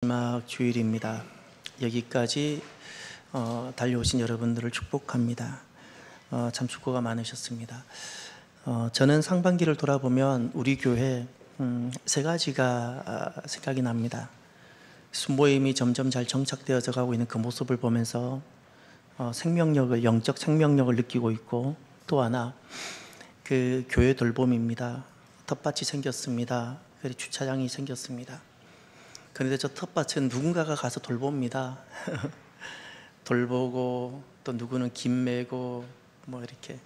마지막 주일입니다. 여기까지 달려오신 여러분들을 축복합니다. 참 수고가 많으셨습니다. 저는 상반기를 돌아보면 우리 교회 세 가지가 생각이 납니다. 순모임이 점점 잘 정착되어져 가고 있는 그 모습을 보면서 영적 생명력을 느끼고 있고, 또 하나 그 교회 돌봄입니다. 텃밭이 생겼습니다. 그리고 주차장이 생겼습니다. 그런데 저 텃밭은 누군가가 가서 돌봅니다. 돌보고 또 누구는 김 메고 뭐 이렇게,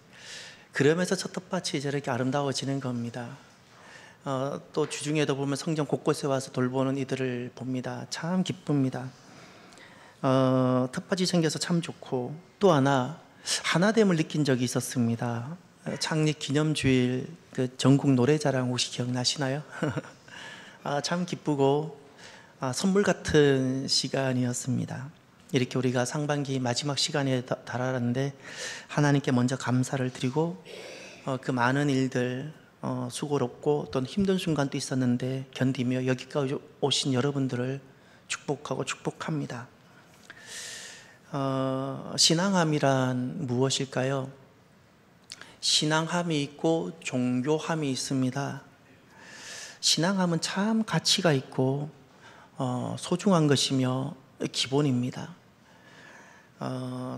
그러면서 저 텃밭이 저렇게 아름다워지는 겁니다. 또 주중에도 보면 성전 곳곳에 와서 돌보는 이들을 봅니다. 참 기쁩니다. 텃밭이 생겨서 참 좋고, 또 하나됨을 느낀 적이 있었습니다. 창립 기념주일 그 전국 노래자랑 혹시 기억나시나요? 참 기쁘고 선물 같은 시간이었습니다. 이렇게 우리가 상반기 마지막 시간에 달하는데 하나님께 먼저 감사를 드리고, 그 많은 일들 수고롭고 또 힘든 순간도 있었는데 견디며 여기까지 오신 여러분들을 축복합니다. 신앙함이란 무엇일까요? 신앙함이 있고 종교함이 있습니다. 신앙함은 참 가치가 있고 소중한 것이며 기본입니다.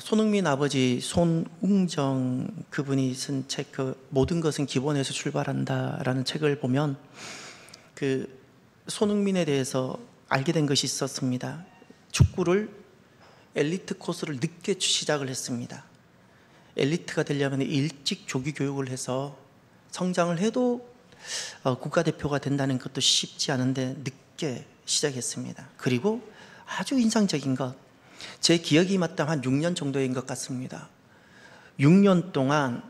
손흥민 아버지 손웅정 그분이 쓴 책, 그 모든 것은 기본에서 출발한다라는 책을 보면 그 손흥민에 대해서 알게 된 것이 있었습니다. 축구를 엘리트 코스를 늦게 시작을 했습니다. 엘리트가 되려면 일찍 조기 교육을 해서 성장을 해도 국가대표가 된다는 것도 쉽지 않은데 늦게 시작했습니다. 그리고 아주 인상적인 것, 제 기억이 맞다면 한 6년 정도인 것 같습니다. 6년 동안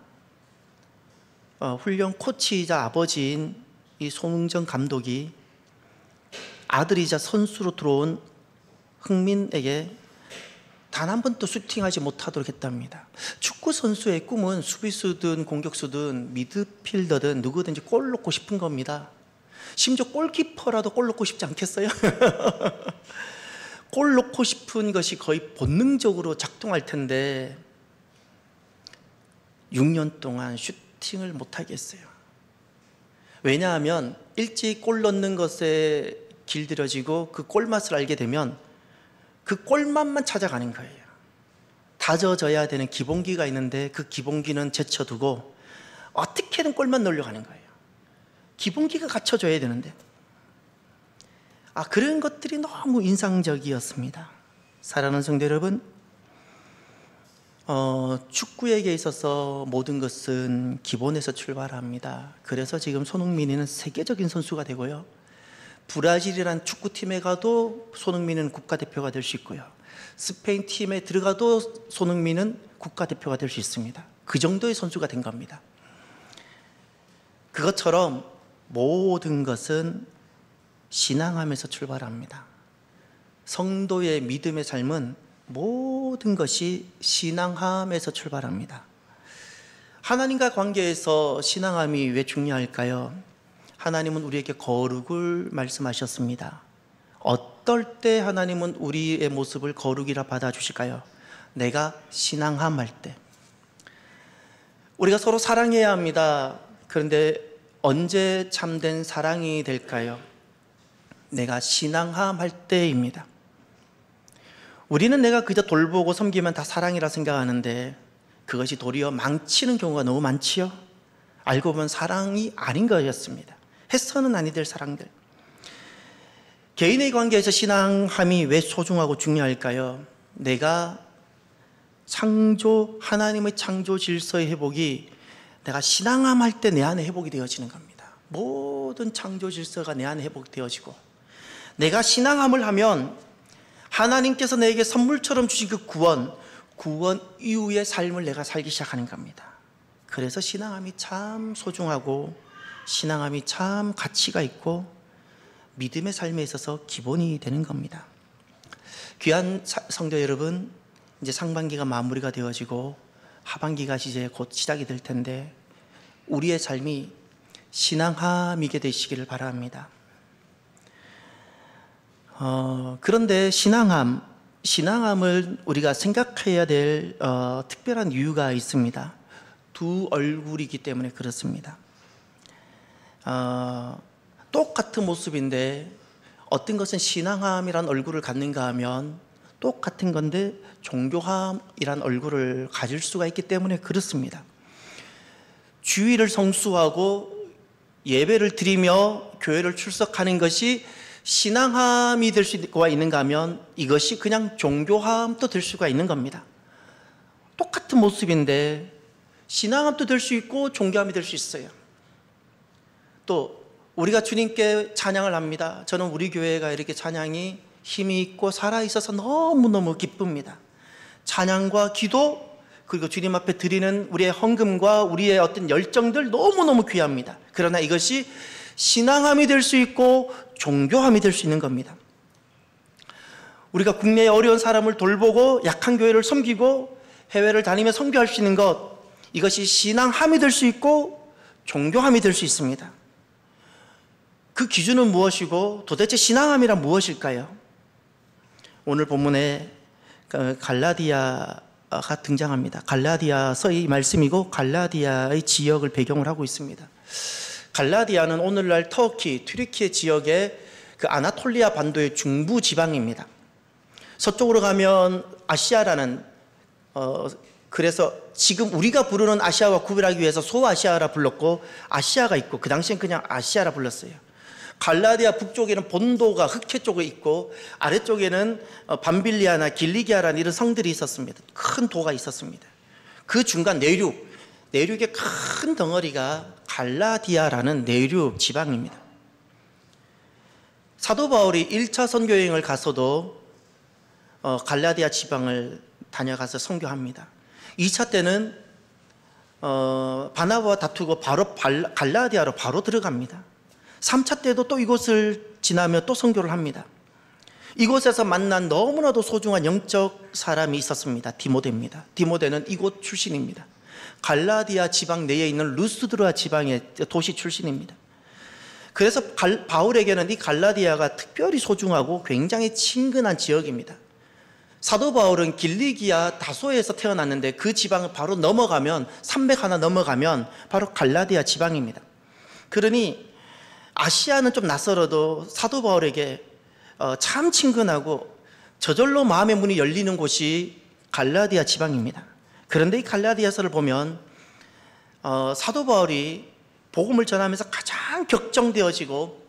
훈련 코치이자 아버지인 이 손흥정 감독이 아들이자 선수로 들어온 흥민에게 단 한 번도 슈팅하지 못하도록 했답니다. 축구 선수의 꿈은 수비수든 공격수든 미드필더든 누구든지 골 넣고 싶은 겁니다. 심지어 골키퍼라도 골 넣고 싶지 않겠어요? 골 넣고 싶은 것이 거의 본능적으로 작동할 텐데 6년 동안 슈팅을 못하겠어요. 왜냐하면 일찍 골 넣는 것에 길들여지고 그 골맛을 알게 되면 그 골맛만 찾아가는 거예요. 다져져야 되는 기본기가 있는데 그 기본기는 제쳐두고 어떻게든 골만 넣으려고 하는 거예요. 기본기가 갖춰져야 되는데. 그런 것들이 너무 인상적이었습니다. 사랑하는 성도 여러분, 축구에게 있어서 모든 것은 기본에서 출발합니다. 그래서 지금 손흥민이는 세계적인 선수가 되고요, 브라질이란 축구팀에 가도 손흥민은 국가대표가 될 수 있고요, 스페인 팀에 들어가도 손흥민은 국가대표가 될 수 있습니다. 그 정도의 선수가 된 겁니다. 그것처럼 모든 것은 신앙함에서 출발합니다. 성도의 믿음의 삶은 모든 것이 신앙함에서 출발합니다. 하나님과 관계에서 신앙함이 왜 중요할까요? 하나님은 우리에게 거룩을 말씀하셨습니다. 어떨 때 하나님은 우리의 모습을 거룩이라 받아주실까요? 내가 신앙함 할 때. 우리가 서로 사랑해야 합니다. 그런데 언제 참된 사랑이 될까요? 내가 신앙함 할 때입니다. 우리는 내가 그저 돌보고 섬기면 다 사랑이라 생각하는데 그것이 도리어 망치는 경우가 너무 많지요. 알고 보면 사랑이 아닌 거였습니다. 해서는 아니 될 사랑들. 개인의 관계에서 신앙함이 왜 소중하고 중요할까요? 내가 하나님의 창조 질서의 회복이 내가 신앙함 할 때 내 안에 회복이 되어지는 겁니다. 모든 창조 질서가 내 안에 회복되어지고, 내가 신앙함을 하면 하나님께서 내게 선물처럼 주신 그 구원 이후의 삶을 내가 살기 시작하는 겁니다. 그래서 신앙함이 참 소중하고 신앙함이 참 가치가 있고 믿음의 삶에 있어서 기본이 되는 겁니다. 귀한 성도 여러분, 이제 상반기가 마무리가 되어지고 하반기가 이제 곧 시작이 될 텐데 우리의 삶이 신앙함이게 되시기를 바랍니다. 그런데 신앙함을 우리가 생각해야 될 특별한 이유가 있습니다. 두 얼굴이기 때문에 그렇습니다. 똑같은 모습인데 어떤 것은 신앙함이란 얼굴을 갖는가 하면 똑같은 건데 종교함이란 얼굴을 가질 수가 있기 때문에 그렇습니다. 주일을 성수하고 예배를 드리며 교회를 출석하는 것이 신앙함이 될 수가 있는가 하면 이것이 그냥 종교함도 될 수가 있는 겁니다. 똑같은 모습인데 신앙함도 될 수 있고 종교함이 될 수 있어요. 또 우리가 주님께 찬양을 합니다. 저는 우리 교회가 이렇게 찬양이 힘이 있고 살아있어서 너무너무 기쁩니다. 찬양과 기도 그리고 주님 앞에 드리는 우리의 헌금과 우리의 어떤 열정들 너무너무 귀합니다. 그러나 이것이 신앙함이 될 수 있고 종교함이 될 수 있는 겁니다. 우리가 국내의 어려운 사람을 돌보고 약한 교회를 섬기고 해외를 다니며 선교할 수 있는 것, 이것이 신앙함이 될 수 있고 종교함이 될 수 있습니다. 그 기준은 무엇이고 도대체 신앙함이란 무엇일까요? 오늘 본문에 갈라디아가 등장합니다. 갈라디아서의 말씀이고 갈라디아의 지역을 배경을 하고 있습니다. 갈라디아는 오늘날 터키, 튀르키예 지역의 그 아나톨리아 반도의 중부 지방입니다. 서쪽으로 가면 아시아라는 그래서 지금 우리가 부르는 아시아와 구별하기 위해서 소아시아라 불렀고 아시아가 있고 그 당시엔 그냥 아시아라 불렀어요. 갈라디아 북쪽에는 본도가 흑해 쪽에 있고 아래쪽에는 밤빌리아나 길리기아라는 이런 성들이 있었습니다. 큰 도가 있었습니다. 그 중간 내륙의 큰 덩어리가 갈라디아라는 내륙 지방입니다. 사도 바울이 1차 선교 여행을 가서도 갈라디아 지방을 다녀가서 선교합니다. 2차 때는 바나바와 다투고 바로 갈라디아로 바로 들어갑니다. 3차 때도 또 이곳을 지나며 또 선교를 합니다. 이곳에서 만난 너무나도 소중한 영적 사람이 있었습니다. 디모데입니다. 디모데는 이곳 출신입니다. 갈라디아 지방 내에 있는 루스드라 지방의 도시 출신입니다. 그래서 바울에게는 이 갈라디아가 특별히 소중하고 굉장히 친근한 지역입니다. 사도 바울은 길리기아 다소에서 태어났는데 그 지방을 바로 넘어가면 300 하나 넘어가면 바로 갈라디아 지방입니다. 그러니 아시아는 좀 낯설어도 사도 바울에게 참 친근하고 저절로 마음의 문이 열리는 곳이 갈라디아 지방입니다. 그런데 이 갈라디아서를 보면 사도 바울이 복음을 전하면서 가장 격정되어지고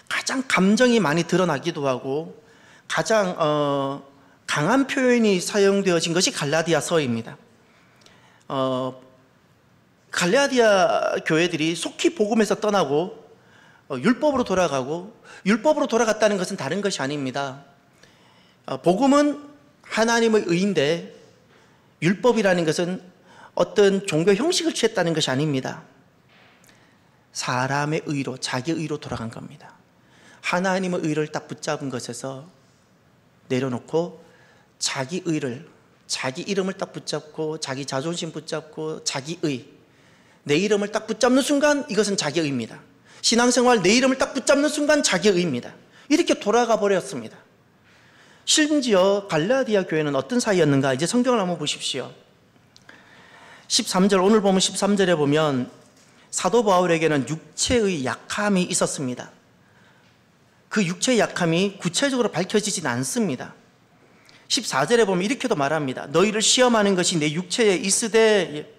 가장 감정이 많이 드러나기도 하고 가장 강한 표현이 사용되어진 것이 갈라디아서입니다. 갈라디아 교회들이 속히 복음에서 떠나고 율법으로 돌아가고 율법으로 돌아갔다는 것은 다른 것이 아닙니다. 복음은 하나님의 의인데 율법이라는 것은 어떤 종교 형식을 취했다는 것이 아닙니다. 사람의 의로, 자기 의로 돌아간 겁니다. 하나님의 의를 딱 붙잡은 것에서 내려놓고 자기 의를, 자기 이름을 딱 붙잡고 자기 자존심 붙잡고 자기 의, 내 이름을 딱 붙잡는 순간 이것은 자기 의입니다. 신앙생활 내 이름을 딱 붙잡는 순간 자기 의입니다. 이렇게 돌아가 버렸습니다. 심지어 갈라디아 교회는 어떤 사이였는가? 이제 성경을 한번 보십시오. 13절, 오늘 보면 13절에 보면 사도 바울에게는 육체의 약함이 있었습니다. 그 육체의 약함이 구체적으로 밝혀지진 않습니다. 14절에 보면 이렇게도 말합니다. 너희를 시험하는 것이 내 육체에 있으되,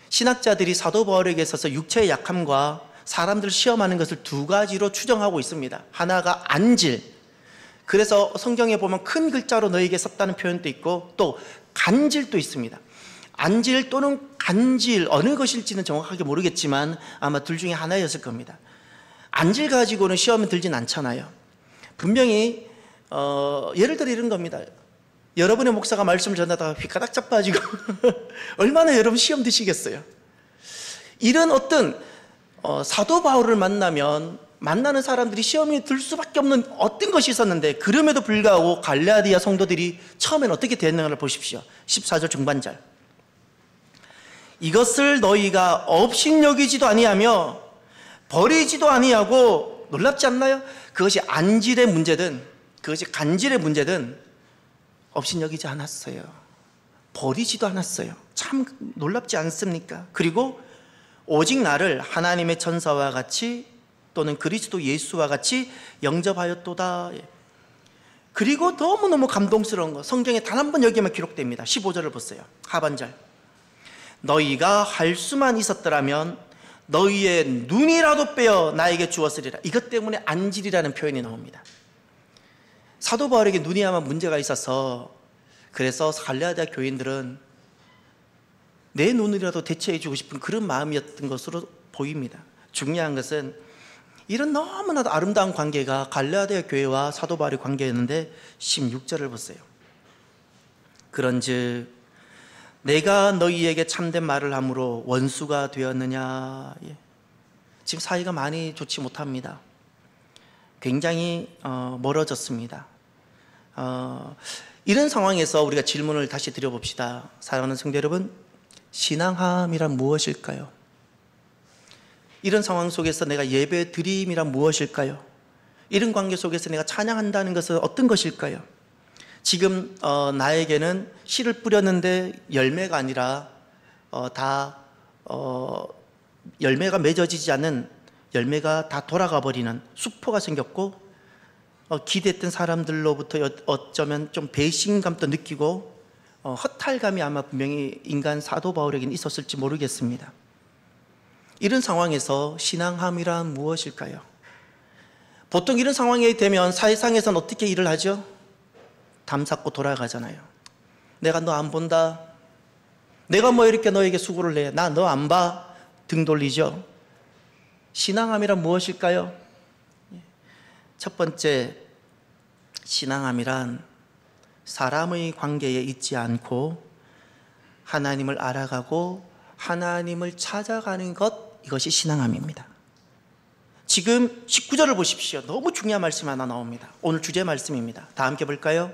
신학자들이 사도 바울에게 있어서 육체의 약함과 사람들을 시험하는 것을 두 가지로 추정하고 있습니다. 하나가 안질, 그래서 성경에 보면 큰 글자로 너에게 썼다는 표현도 있고 또 간질도 있습니다. 안질 또는 간질, 어느 것일지는 정확하게 모르겠지만 아마 둘 중에 하나였을 겁니다. 안질 가지고는 시험에 들진 않잖아요. 분명히 예를 들어 이런 겁니다. 여러분의 목사가 말씀을 전하다가 휘가닥 자빠지고 얼마나 여러분 시험 드시겠어요. 이런 어떤 사도 바울을 만나는 사람들이 시험이 들 수밖에 없는 어떤 것이 있었는데, 그럼에도 불구하고 갈라디아 성도들이 처음엔 어떻게 대응을 보십시오. 14절 중반절, 이것을 너희가 업신여기지도 아니하며 버리지도 아니하고, 놀랍지 않나요? 그것이 안질의 문제든 그것이 간질의 문제든 업신여기지 않았어요. 버리지도 않았어요. 참 놀랍지 않습니까? 그리고 오직 나를 하나님의 천사와 같이 또는 그리스도 예수와 같이 영접하였도다. 그리고 너무너무 감동스러운 거, 성경에 단 한 번 여기에만 기록됩니다. 15절을 보세요. 하반절. 너희가 할 수만 있었더라면 너희의 눈이라도 빼어 나에게 주었으리라. 이것 때문에 안질이라는 표현이 나옵니다. 사도 바울에게 눈이야만 문제가 있어서, 그래서 갈라디아 교인들은 내 눈이라도 대체해 주고 싶은 그런 마음이었던 것으로 보입니다. 중요한 것은 이런 너무나도 아름다운 관계가 갈라디아 교회와 사도 바울의 관계였는데 16절을 보세요. 그런즉 내가 너희에게 참된 말을 함으로 원수가 되었느냐. 지금 사이가 많이 좋지 못합니다. 굉장히 멀어졌습니다. 이런 상황에서 우리가 질문을 다시 드려봅시다. 사랑하는 성도 여러분, 신앙함이란 무엇일까요? 이런 상황 속에서 내가 예배 드림이란 무엇일까요? 이런 관계 속에서 내가 찬양한다는 것은 어떤 것일까요? 지금 나에게는 씨를 뿌렸는데 열매가 아니라 열매가 맺어지지 않는, 열매가 다 돌아가 버리는 수포가 생겼고, 기대했던 사람들로부터 어쩌면 좀 배신감도 느끼고 허탈감이 아마 분명히 인간 사도 바울에게는 있었을지 모르겠습니다. 이런 상황에서 신앙함이란 무엇일까요? 보통 이런 상황이 되면 사회상에서는 어떻게 일을 하죠? 담쌓고 돌아가잖아요. 내가 너 안 본다. 내가 뭐 이렇게 너에게 수고를 해. 나 너 안 봐. 등 돌리죠. 신앙함이란 무엇일까요? 첫 번째, 신앙함이란 사람의 관계에 있지 않고 하나님을 알아가고 하나님을 찾아가는 것, 이것이 신앙함입니다. 지금 19절을 보십시오. 너무 중요한 말씀 하나 나옵니다. 오늘 주제 말씀입니다. 다 함께 볼까요?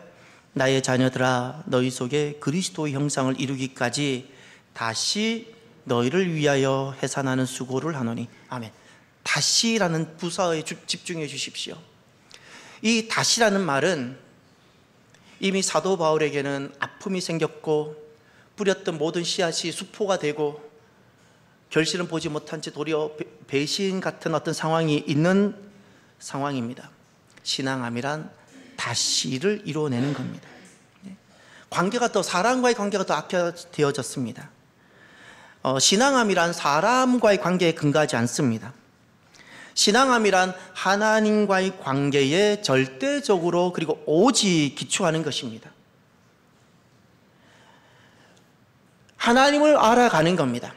나의 자녀들아, 너희 속에 그리스도의 형상을 이루기까지 다시 너희를 위하여 해산하는 수고를 하노니. 아멘. 다시라는 부사에 집중해 주십시오. 이 다시라는 말은 이미 사도 바울에게는 아픔이 생겼고 뿌렸던 모든 씨앗이 수포가 되고 결실은 보지 못한 채 도리어 배신 같은 어떤 상황이 있는 상황입니다. 신앙함이란 다시를 이루어내는 겁니다. 관계가 또, 사람과의 관계가 더 악화되어졌습니다. 신앙함이란 사람과의 관계에 근거하지 않습니다. 신앙함이란 하나님과의 관계에 절대적으로 그리고 오직 기초하는 것입니다. 하나님을 알아가는 겁니다.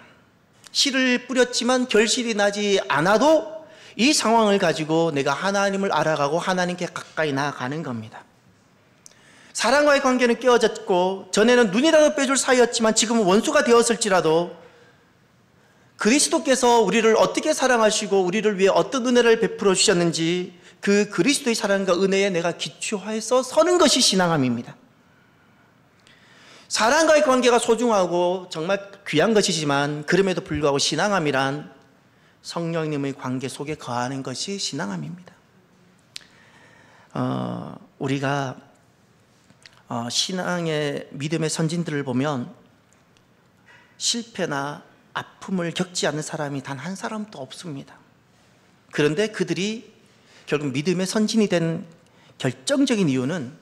씨를 뿌렸지만 결실이 나지 않아도 이 상황을 가지고 내가 하나님을 알아가고 하나님께 가까이 나아가는 겁니다. 사랑과의 관계는 깨어졌고 전에는 눈이라도 빼줄 사이였지만 지금은 원수가 되었을지라도 그리스도께서 우리를 어떻게 사랑하시고 우리를 위해 어떤 은혜를 베풀어 주셨는지 그 그리스도의 사랑과 은혜에 내가 기초해서 서는 것이 신앙함입니다. 사랑과의 관계가 소중하고 정말 귀한 것이지만 그럼에도 불구하고 신앙함이란 성령님의 관계 속에 거하는 것이 신앙함입니다. 우리가 신앙의 믿음의 선진들을 보면 실패나 아픔을 겪지 않는 사람이 단 한 사람도 없습니다. 그런데 그들이 결국 믿음의 선진이 된 결정적인 이유는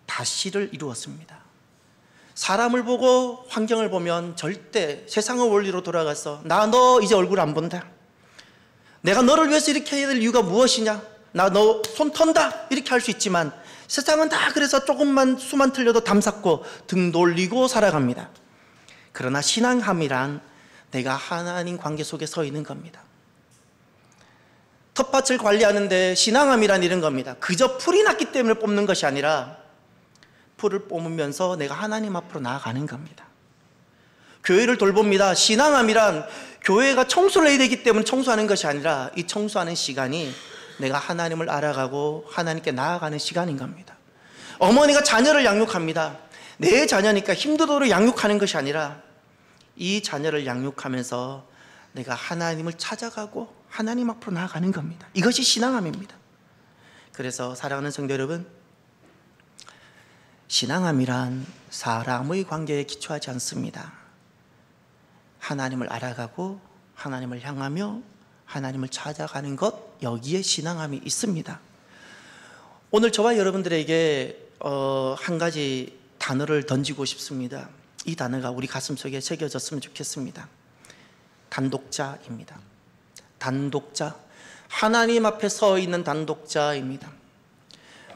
다시를 이루었습니다. 사람을 보고 환경을 보면 절대 세상의 원리로 돌아가서 나 너 이제 얼굴 안 본다. 내가 너를 위해서 이렇게 해야 될 이유가 무엇이냐? 나 너 손 턴다. 이렇게 할 수 있지만 세상은 다 그래서 조금만 수만 틀려도 담쌓고 등 돌리고 살아갑니다. 그러나 신앙함이란 내가 하나님 관계 속에 서 있는 겁니다. 텃밭을 관리하는데 신앙함이란 이런 겁니다. 그저 풀이 났기 때문에 뽑는 것이 아니라 풀을 뽑으면서 내가 하나님 앞으로 나아가는 겁니다. 교회를 돌봅니다. 신앙함이란 교회가 청소를 해야 되기 때문에 청소하는 것이 아니라 이 청소하는 시간이 내가 하나님을 알아가고 하나님께 나아가는 시간인 겁니다. 어머니가 자녀를 양육합니다. 내 자녀니까 힘들도록 양육하는 것이 아니라 이 자녀를 양육하면서 내가 하나님을 찾아가고 하나님 앞으로 나아가는 겁니다. 이것이 신앙함입니다. 그래서 사랑하는 성도 여러분, 신앙함이란 사람의 관계에 기초하지 않습니다. 하나님을 알아가고 하나님을 향하며 하나님을 찾아가는 것, 여기에 신앙함이 있습니다. 오늘 저와 여러분들에게 한 가지 단어를 던지고 싶습니다. 이 단어가 우리 가슴속에 새겨졌으면 좋겠습니다. 단독자입니다. 단독자, 하나님 앞에 서 있는 단독자입니다.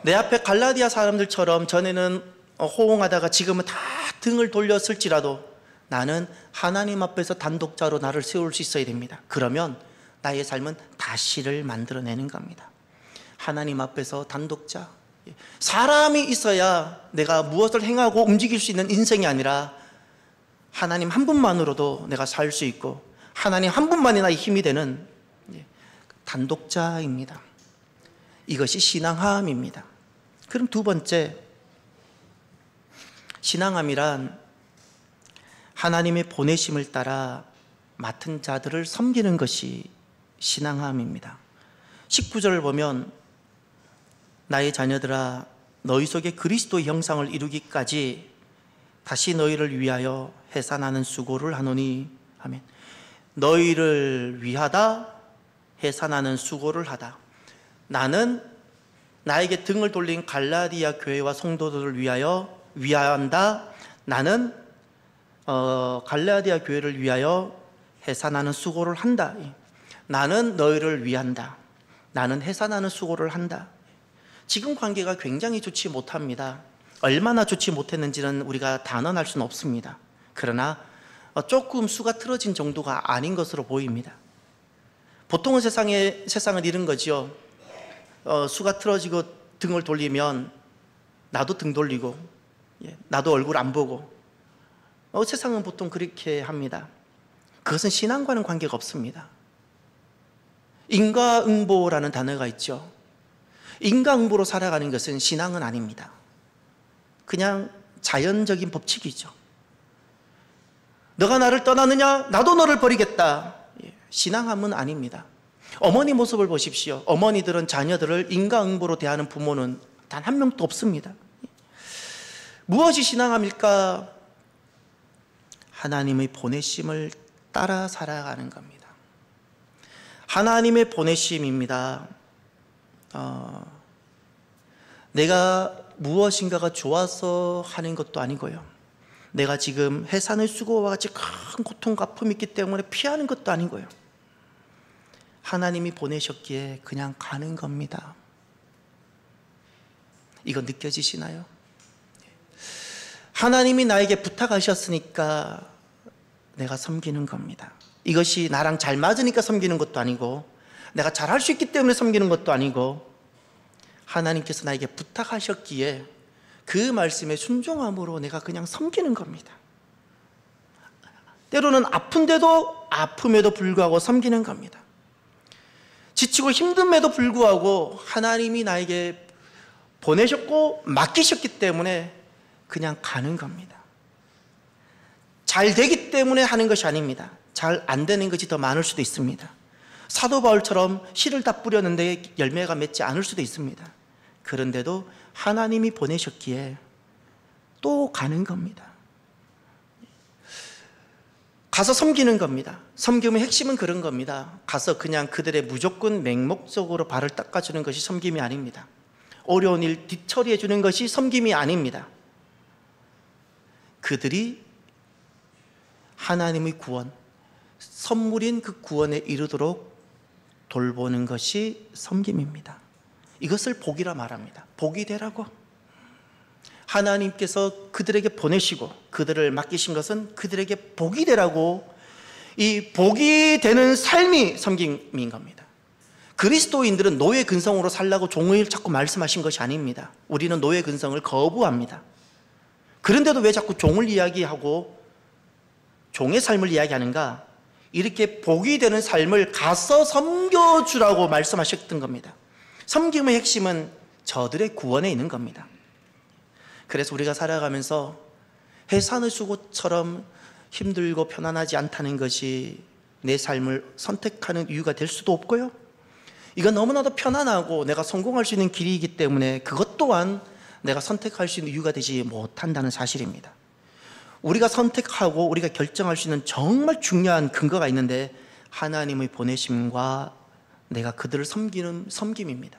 내 앞에 갈라디아 사람들처럼 전에는 호응하다가 지금은 다 등을 돌렸을지라도 나는 하나님 앞에서 단독자로 나를 세울 수 있어야 됩니다. 그러면 나의 삶은 다시를 만들어내는 겁니다. 하나님 앞에서 단독자, 사람이 있어야 내가 무엇을 행하고 움직일 수 있는 인생이 아니라 하나님 한 분만으로도 내가 살 수 있고 하나님 한 분만이 나의 힘이 되는 단독자입니다. 이것이 신앙함입니다. 그럼 두 번째, 신앙함이란 하나님의 보내심을 따라 맡은 자들을 섬기는 것이 신앙함입니다. 19절을 보면 나의 자녀들아 너희 속에 그리스도의 형상을 이루기까지 다시 너희를 위하여 해산하는 수고를 하노니 아멘. 너희를 위하다, 해산하는 수고를 하다. 나는 나에게 등을 돌린 갈라디아 교회와 성도들을 위하여 위한다. 나는 갈라디아 교회를 위하여 해산하는 수고를 한다. 나는 너희를 위한다. 나는 해산하는 수고를 한다. 지금 관계가 굉장히 좋지 못합니다. 얼마나 좋지 못했는지는 우리가 단언할 수는 없습니다. 그러나 조금 수가 틀어진 정도가 아닌 것으로 보입니다. 보통은 세상은 이런 거지요. 수가 틀어지고 등을 돌리면 나도 등 돌리고 나도 얼굴 안 보고 세상은 보통 그렇게 합니다. 그것은 신앙과는 관계가 없습니다. 인과응보라는 단어가 있죠. 인과응보로 살아가는 것은 신앙은 아닙니다. 그냥 자연적인 법칙이죠. 너가 나를 떠나느냐? 나도 너를 버리겠다. 신앙함은 아닙니다. 어머니 모습을 보십시오. 어머니들은 자녀들을 인과응보로 대하는 부모는 단 한 명도 없습니다. 무엇이 신앙함일까? 하나님의 보내심을 따라 살아가는 겁니다. 하나님의 보내심입니다. 내가 무엇인가가 좋아서 하는 것도 아니고요. 내가 지금 해산의 수고와 같이 큰 고통과 아픔이 있기 때문에 피하는 것도 아니고요. 하나님이 보내셨기에 그냥 가는 겁니다. 이거 느껴지시나요? 하나님이 나에게 부탁하셨으니까 내가 섬기는 겁니다. 이것이 나랑 잘 맞으니까 섬기는 것도 아니고 내가 잘할 수 있기 때문에 섬기는 것도 아니고 하나님께서 나에게 부탁하셨기에 그 말씀에 순종함으로 내가 그냥 섬기는 겁니다. 때로는 아픈데도 아픔에도 불구하고 섬기는 겁니다. 지치고 힘듦에도 불구하고 하나님이 나에게 보내셨고 맡기셨기 때문에 그냥 가는 겁니다. 잘 되기 때문에 하는 것이 아닙니다. 잘 안 되는 것이 더 많을 수도 있습니다. 사도 바울처럼 씨를 다 뿌렸는데 열매가 맺지 않을 수도 있습니다. 그런데도 하나님이 보내셨기에 또 가는 겁니다. 가서 섬기는 겁니다. 섬김의 핵심은 그런 겁니다. 가서 그냥 그들의 무조건 맹목적으로 발을 닦아주는 것이 섬김이 아닙니다. 어려운 일 뒤처리해 주는 것이 섬김이 아닙니다. 그들이 하나님의 구원, 선물인 그 구원에 이르도록 돌보는 것이 섬김입니다. 이것을 복이라 말합니다. 복이 되라고. 하나님께서 그들에게 보내시고 그들을 맡기신 것은 그들에게 복이 되라고, 이 복이 되는 삶이 섬김인 겁니다. 그리스도인들은 노예 근성으로 살라고 종을 자꾸 말씀하신 것이 아닙니다. 우리는 노예 근성을 거부합니다. 그런데도 왜 자꾸 종을 이야기하고 종의 삶을 이야기하는가? 이렇게 복이 되는 삶을 가서 섬겨주라고 말씀하셨던 겁니다. 섬김의 핵심은 저들의 구원에 있는 겁니다. 그래서 우리가 살아가면서 해산의 수고처럼 힘들고 편안하지 않다는 것이 내 삶을 선택하는 이유가 될 수도 없고요. 이건 너무나도 편안하고 내가 성공할 수 있는 길이기 때문에 그것 또한 내가 선택할 수 있는 이유가 되지 못한다는 사실입니다. 우리가 선택하고 우리가 결정할 수 있는 정말 중요한 근거가 있는데 하나님의 보내심과 내가 그들을 섬기는 섬김입니다.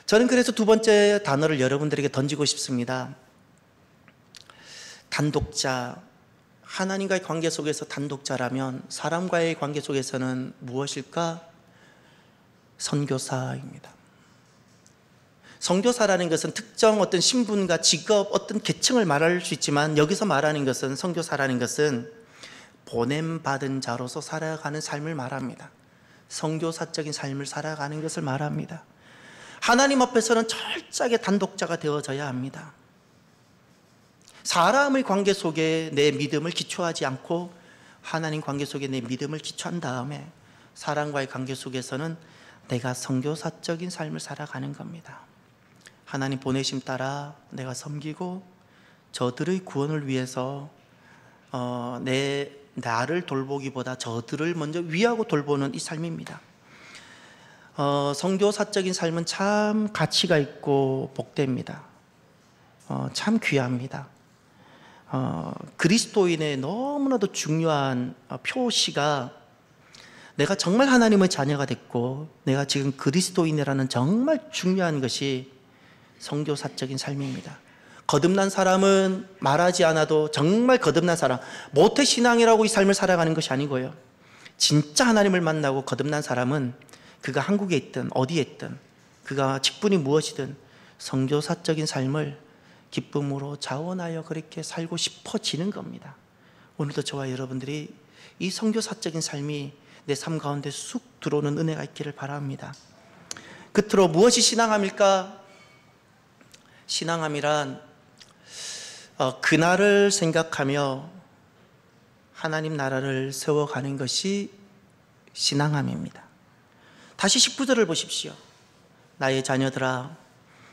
저는 그래서 두 번째 단어를 여러분들에게 던지고 싶습니다. 단독자. 하나님과의 관계 속에서 단독자라면 사람과의 관계 속에서는 무엇일까? 선교사입니다. 선교사라는 것은 특정 어떤 신분과 직업, 어떤 계층을 말할 수 있지만 여기서 말하는 것은, 선교사라는 것은 보냄받은 자로서 살아가는 삶을 말합니다. 선교사적인 삶을 살아가는 것을 말합니다. 하나님 앞에서는 철저하게 단독자가 되어져야 합니다. 사람의 관계 속에 내 믿음을 기초하지 않고 하나님 관계 속에 내 믿음을 기초한 다음에 사람과의 관계 속에서는 내가 선교사적인 삶을 살아가는 겁니다. 하나님 보내심 따라 내가 섬기고 저들의 구원을 위해서 나를 돌보기보다 저들을 먼저 위하고 돌보는 이 삶입니다. 선교사적인 삶은 참 가치가 있고 복됩니다. 참 귀합니다. 그리스도인의 너무나도 중요한 표시가 내가 정말 하나님의 자녀가 됐고 내가 지금 그리스도인이라는 정말 중요한 것이 선교사적인 삶입니다. 거듭난 사람은 말하지 않아도 정말 거듭난 사람, 모태신앙이라고 이 삶을 살아가는 것이 아니고요, 진짜 하나님을 만나고 거듭난 사람은 그가 한국에 있든 어디에 있든 그가 직분이 무엇이든 선교사적인 삶을 기쁨으로 자원하여 그렇게 살고 싶어지는 겁니다. 오늘도 저와 여러분들이 이 선교사적인 삶이 내 삶 가운데 쑥 들어오는 은혜가 있기를 바랍니다. 끝으로 무엇이 신앙함일까? 신앙함이란 그날을 생각하며 하나님 나라를 세워가는 것이 신앙함입니다. 다시 19절을 보십시오. 나의 자녀들아,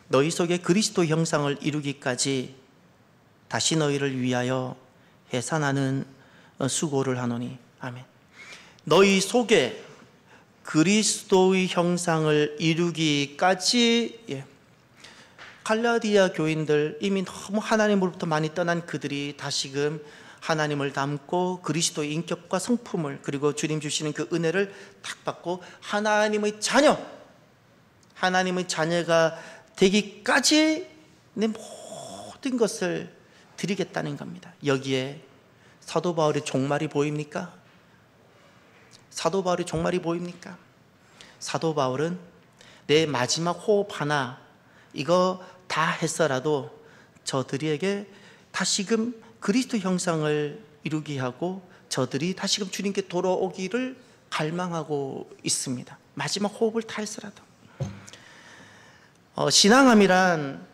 너희 속에 그리스도 형상을 이루기까지 다시 너희를 위하여 해산하는 수고를 하노니. 아멘. 너희 속에 그리스도의 형상을 이루기까지. 갈라디아 교인들, 이미 너무 하나님으로부터 많이 떠난 그들이 다시금 하나님을 닮고 그리스도의 인격과 성품을, 그리고 주님 주시는 그 은혜를 딱 받고 하나님의 자녀가 되기까지 내 모든 것을 드리겠다는 겁니다. 여기에 사도 바울의 종말이 보입니까? 사도 바울의 종말이 보입니까? 사도 바울은 내 마지막 호흡 하나 이거 다 했어라도 저들에게 다시금 그리스도 형상을 이루게 하고 저들이 다시금 주님께 돌아오기를 갈망하고 있습니다. 마지막 호흡을 다 했어라도. 신앙함이란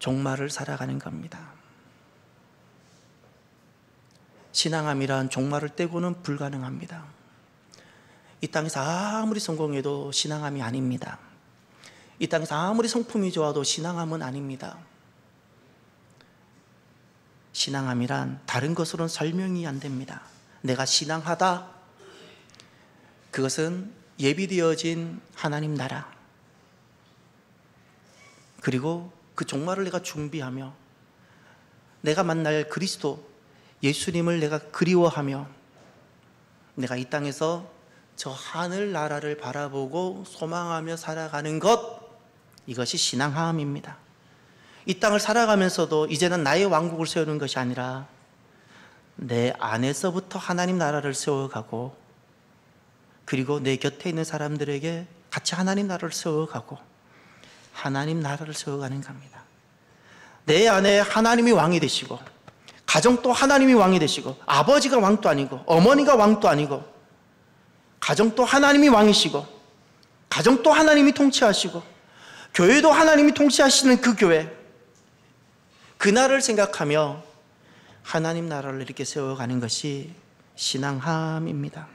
종말을 살아가는 겁니다. 신앙함이란 종말을 떼고는 불가능합니다. 이 땅에서 아무리 성공해도 신앙함이 아닙니다. 이 땅에서 아무리 성품이 좋아도 신앙함은 아닙니다. 신앙함이란 다른 것으로는 설명이 안 됩니다. 내가 신앙하다, 그것은 예비되어진 하나님 나라, 그리고 그 종말을 내가 준비하며 내가 만날 그리스도 예수님을 내가 그리워하며 내가 이 땅에서 저 하늘 나라를 바라보고 소망하며 살아가는 것, 이것이 신앙함입니다. 이 땅을 살아가면서도 이제는 나의 왕국을 세우는 것이 아니라 내 안에서부터 하나님 나라를 세워가고, 그리고 내 곁에 있는 사람들에게 같이 하나님 나라를 세워가고 하나님 나라를 세워가는 겁니다. 내 안에 하나님이 왕이 되시고, 가정도 하나님이 왕이 되시고, 아버지가 왕도 아니고 어머니가 왕도 아니고, 가정도 하나님이 왕이시고 가정도 하나님이 통치하시고 교회도 하나님이 통치하시는 그 교회, 그날을 생각하며 하나님 나라를 이렇게 세워가는 것이 신앙함입니다.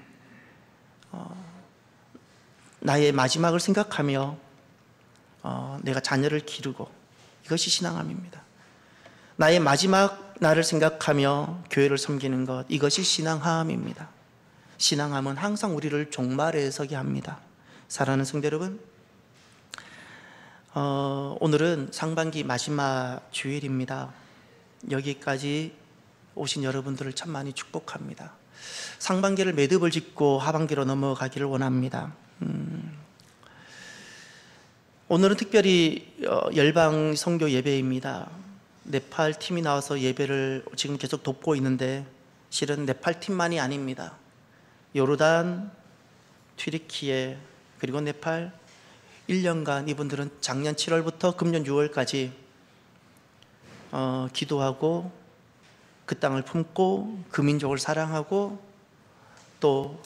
나의 마지막을 생각하며 내가 자녀를 기르고, 이것이 신앙함입니다. 나의 마지막 날을 생각하며 교회를 섬기는 것, 이것이 신앙함입니다. 신앙함은 항상 우리를 종말에 서게 합니다. 사랑하는 성도 여러분, 오늘은 상반기 마지막 주일입니다. 여기까지 오신 여러분들을 참 많이 축복합니다. 상반기를 매듭을 짓고 하반기로 넘어가기를 원합니다. 오늘은 특별히 열방 성교 예배입니다. 네팔 팀이 나와서 예배를 지금 계속 돕고 있는데 실은 네팔 팀만이 아닙니다. 요르단, 튀르키예, 그리고 네팔 1년간 이분들은 작년 7월부터 금년 6월까지 기도하고 그 땅을 품고 그 민족을 사랑하고 또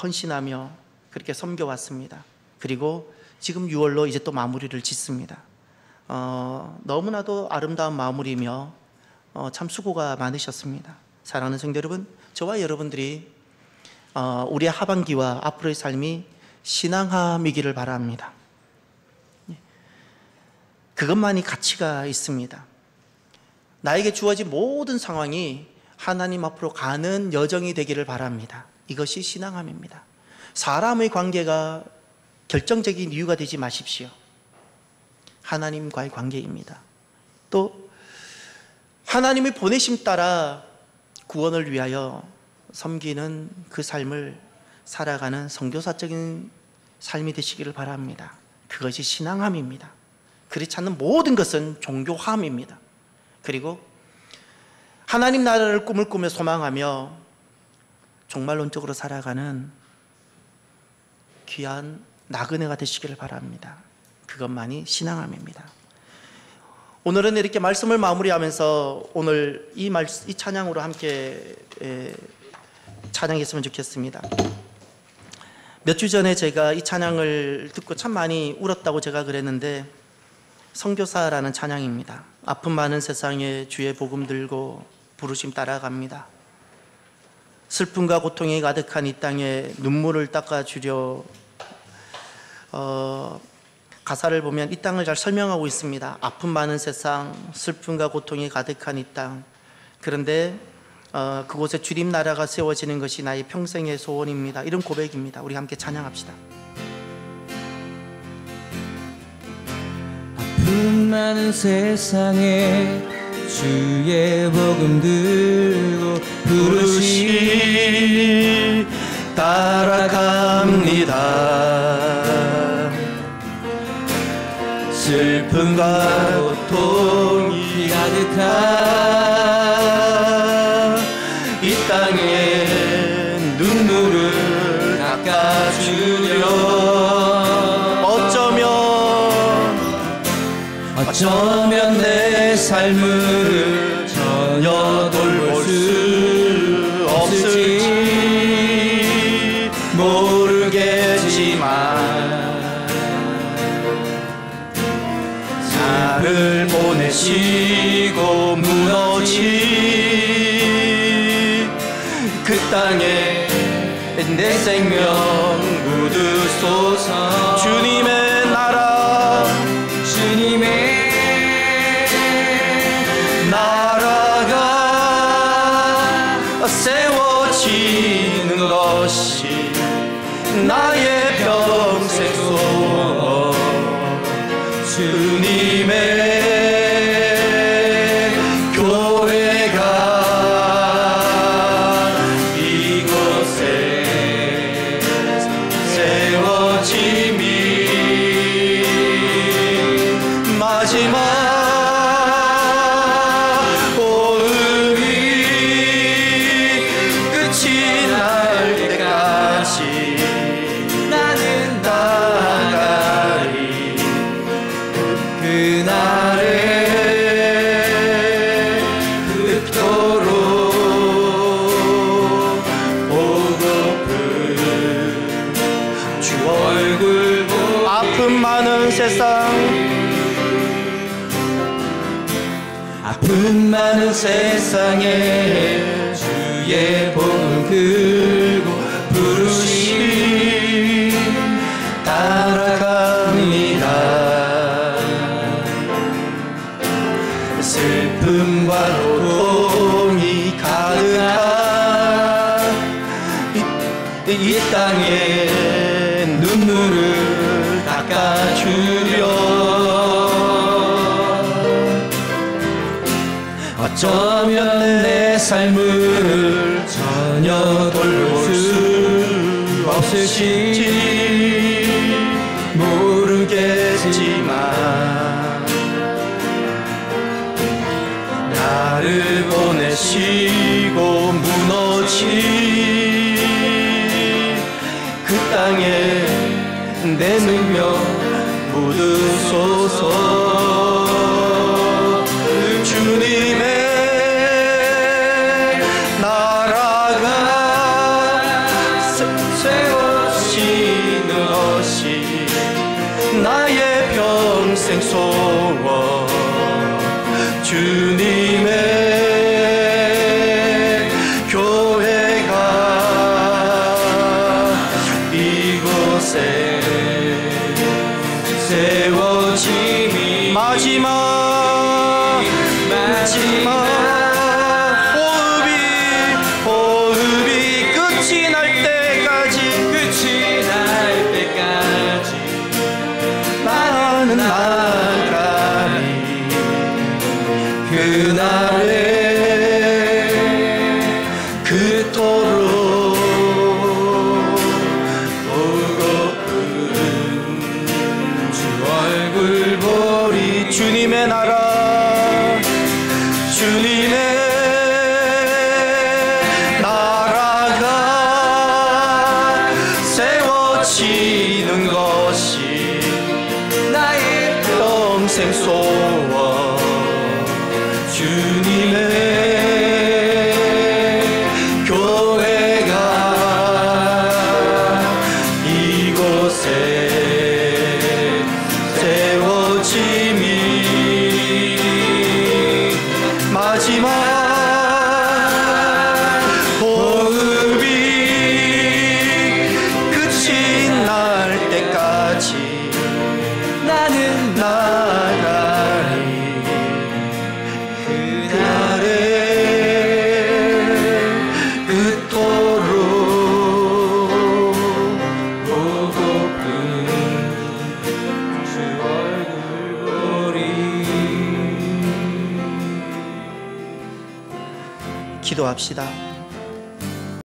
헌신하며 그렇게 섬겨왔습니다. 그리고 지금 6월로 이제 또 마무리를 짓습니다. 너무나도 아름다운 마무리며 참 수고가 많으셨습니다. 사랑하는 성도 여러분, 저와 여러분들이 우리의 하반기와 앞으로의 삶이 신앙함이기를 바랍니다. 그것만이 가치가 있습니다. 나에게 주어진 모든 상황이 하나님 앞으로 가는 여정이 되기를 바랍니다. 이것이 신앙함입니다. 사람의 관계가 결정적인 이유가 되지 마십시오. 하나님과의 관계입니다. 또 하나님의 보내심 따라 구원을 위하여 섬기는 그 삶을 살아가는 선교사적인 삶이 되시기를 바랍니다. 그것이 신앙함입니다. 그렇지 않는 모든 것은 종교함입니다. 그리고 하나님 나라를 꿈을 꾸며 소망하며 종말론적으로 살아가는 귀한 나그네가 되시기를 바랍니다. 그것만이 신앙함입니다. 오늘은 이렇게 말씀을 마무리하면서 오늘 이 찬양으로 함께 찬양했으면 좋겠습니다. 몇 주 전에 제가 이 찬양을 듣고 참 많이 울었다고 제가 그랬는데, 선교사라는 찬양입니다. 아픔 많은 세상에 주의 복음 들고 부르심 따라갑니다. 슬픔과 고통이 가득한 이 땅에 눈물을 닦아주려. 가사를 보면 이 땅을 잘 설명하고 있습니다. 아픔 많은 세상, 슬픔과 고통이 가득한 이 땅. 그런데 그곳에 주님 나라가 세워지는 것이 나의 평생의 소원입니다. 이런 고백입니다. 우리 함께 찬양합시다. 아픔 많은 세상에 주의 복음 들고 부르시 따라갑니다. 슬픔과 고통이 가득한 이 땅에 눈물을 닦아주려. 어쩌면 내 삶을 전혀 돌볼 수 없을지 모르겠지만 나를 보내시고 무너진 그 땅에 내 생명 묻으소서. 주님의 나라, 주님의 나라가 세워지는 것이 나의 평생 소원. 주님의 교회가 이곳에 세워짐이 마지막 아픔 많은 세상에 주의 복음 들고 부르심 따라갑니다. 슬픔과 고통이 가득한 이 눈물을 닦아주려 어쩌면 내 삶을 전혀 돌볼 수 없을지 모르겠지만 나를 보내시고 무너진 그 땅에 내 능력 묻으소서. 주님의 나라가 세워지는 것이 나의 평생 소원. 주님의 교회가 이곳에 세워짐이 마지막 호흡이 끝이 날 때까지 나는 나가리. 그날에 그토록 보고픈 주 얼굴 보리. 주님의 나라, 주님의 나라가 세워지는 것이 나의 평생 소원. 주님의 교회가 이곳에 세워짐이 마지막 호흡이 끝이 날 때까지 나는 나가리. 그날에 그토록 보고픈 주 얼굴 보리. 기도합시다.